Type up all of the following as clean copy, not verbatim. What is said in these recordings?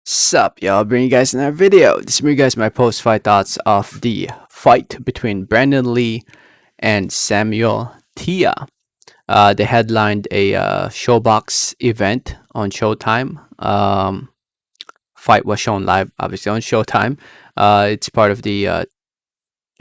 Sup, y'all? Bring you guys another video. This is me, guys. My post-fight thoughts of the fight between Brandon Lee and Samuel Teah. They headlined a Showbox event on Showtime. Fight was shown live, obviously on Showtime. It's part of the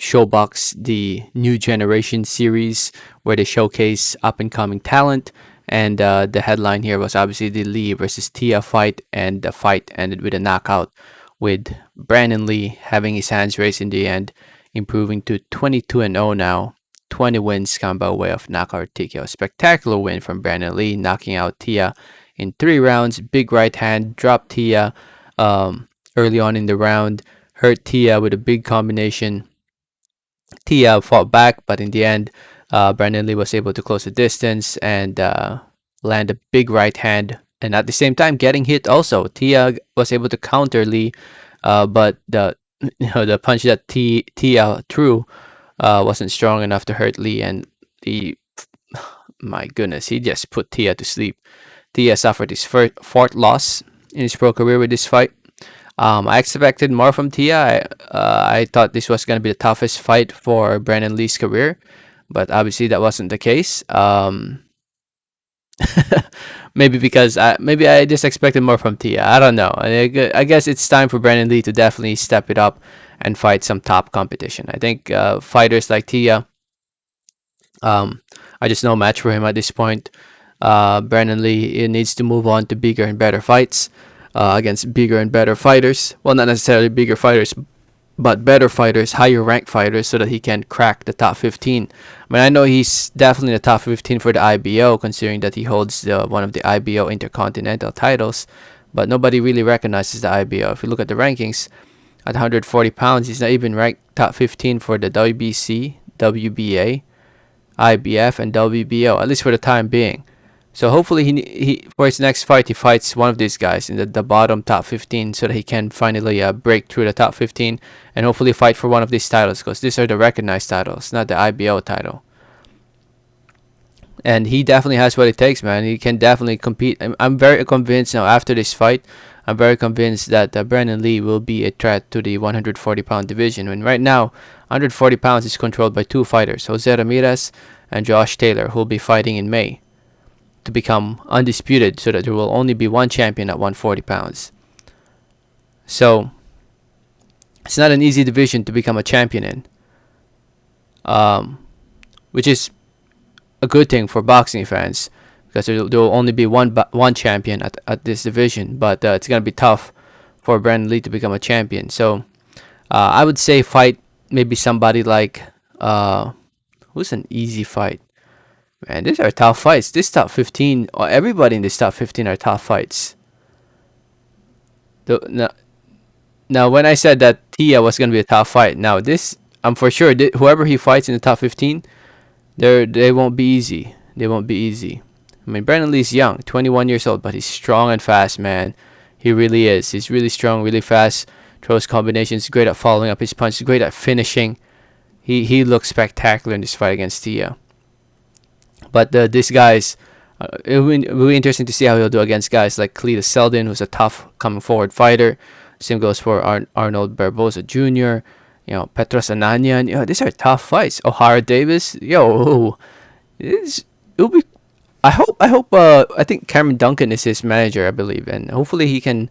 Showbox, the New Generation series, where they showcase up-and-coming talent. And the headline here was obviously the Lee versus Teah fight, and the fight ended with a knockout, with Brandon Lee having his hands raised in the end, improving to 22-0 now. 20 wins come by way of knockout TKO. Spectacular win from Brandon Lee, knocking out Teah in 3 rounds. Big right hand, dropped Teah early on in the round, hurt Teah with a big combination. Teah fought back, but in the end, Brandon Lee was able to close the distance and land a big right hand. And at the same time, getting hit also. Teah was able to counter Lee, but the the punch that Teah threw wasn't strong enough to hurt Lee, and the my goodness, he just put Teah to sleep. Teah suffered his fourth loss in his pro career with this fight. I expected more from Teah. I thought this was going to be the toughest fight for Brandon Lee's career, but obviously that wasn't the case. Maybe because maybe I just expected more from Teah. I don't know. I guess it's time for Brandon Lee to definitely step it up and fight some top competition. I think fighters like Teah are just no match for him at this point. Brandon Lee needs to move on to bigger and better fights against bigger and better fighters. Well, not necessarily bigger fighters, but better fighters, higher ranked fighters, so that he can crack the top 15. I mean, I know he's definitely in the top 15 for the IBO, considering that he holds one of the IBO Intercontinental titles, but nobody really recognizes the IBO. If you look at the rankings, at 140 pounds, he's not even ranked top 15 for the WBC, WBA, IBF, and WBO, at least for the time being. So hopefully he for his next fight, he fights one of these guys in the bottom top 15, so that he can finally break through the top 15 and hopefully fight for one of these titles, because these are the recognized titles, not the IBO title. And he definitely has what it takes, man. He can definitely compete. I'm very convinced now after this fight. I'm very convinced that Brandon Lee will be a threat to the 140-pound division. And right now, 140 pounds is controlled by two fighters, Jose Ramirez and Josh Taylor, who will be fighting in May to become undisputed, so that there will only be one champion at 140 pounds. So it's not an easy division to become a champion in, which is a good thing for boxing fans, because there will only be one champion at this division. But it's gonna be tough for Brandon Lee to become a champion. So I would say fight maybe somebody like who's an easy fight. Man, these are tough fights. This top 15, or everybody in this top 15 are tough fights. Now, when I said that Teah was going to be a tough fight, now this, I'm for sure, whoever he fights in the top 15, they won't be easy. They won't be easy. I mean, Brandon Lee's young, 21 years old, but he's strong and fast, man. He really is. He's really strong, really fast, throws combinations, great at following up his punches, great at finishing. He looks spectacular in this fight against Teah. But these guys, it will be interesting to see how he'll do against guys like Cletus Seldon, who's a tough coming forward fighter. Same goes for Arnold Barboza Jr., Petros Ananyan. These are tough fights. O'Hara Davis, it'll be. I think Cameron Duncan is his manager, I believe, and hopefully he can,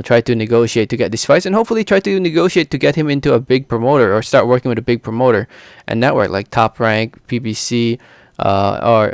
try to negotiate to get these fights, and hopefully try to negotiate to get him into a big promoter, or start working with a big promoter and network like Top Rank, PBC, or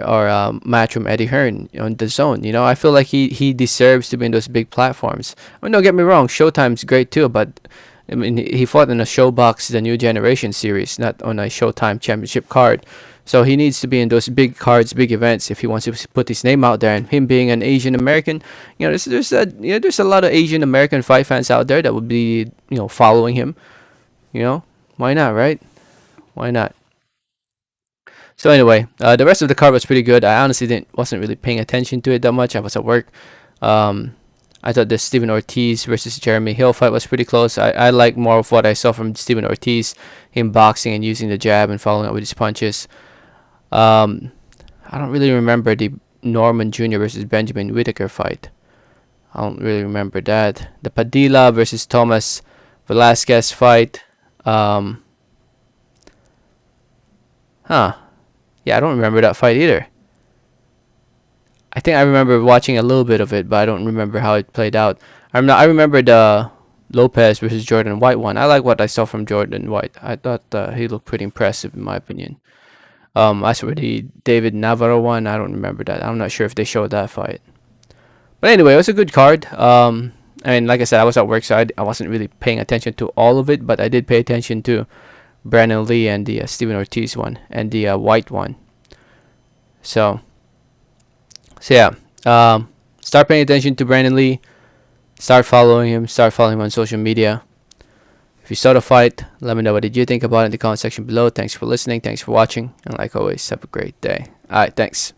Matchroom Eddie Hearn on the Zone. I feel like he deserves to be in those big platforms. I mean, don't get me wrong, Showtime's great too, but I mean, he fought in a Showbox, the New Generation series, not on a Showtime championship card. So he needs to be in those big cards, big events, if he wants to put his name out there. And him being an Asian American, there's a lot of Asian American fight fans out there that would be following him. Why not, right? Why not? So anyway, the rest of the card was pretty good. I honestly wasn't really paying attention to it that much. I was at work. I thought the Steven Ortiz versus Jeremy Hill fight was pretty close. I like more of what I saw from Steven Ortiz, him boxing and using the jab and following up with his punches. I don't really remember the Norman Jr. versus Benjamin Whitaker fight. I don't really remember that. The Padilla versus Thomas Velasquez fight. Um, huh. Yeah, I don't remember that fight either. I think I remember watching a little bit of it, but I don't remember how it played out. I remember the Lopez versus Jordan White one. I like what I saw from Jordan White. I thought he looked pretty impressive in my opinion. As for the David Navarro one, I don't remember that. I'm not sure if they showed that fight. But anyway, it was a good card. I mean, like I said, I was at work, so I wasn't really paying attention to all of it, but I did pay attention to Brandon Lee and the Steven Ortiz one and the White one. So, so yeah. Start paying attention to Brandon Lee. Start following him. Start following him on social media. If you saw the fight, let me know what did you think about it in the comment section below. Thanks for listening. Thanks for watching. And like always, have a great day. All right, thanks.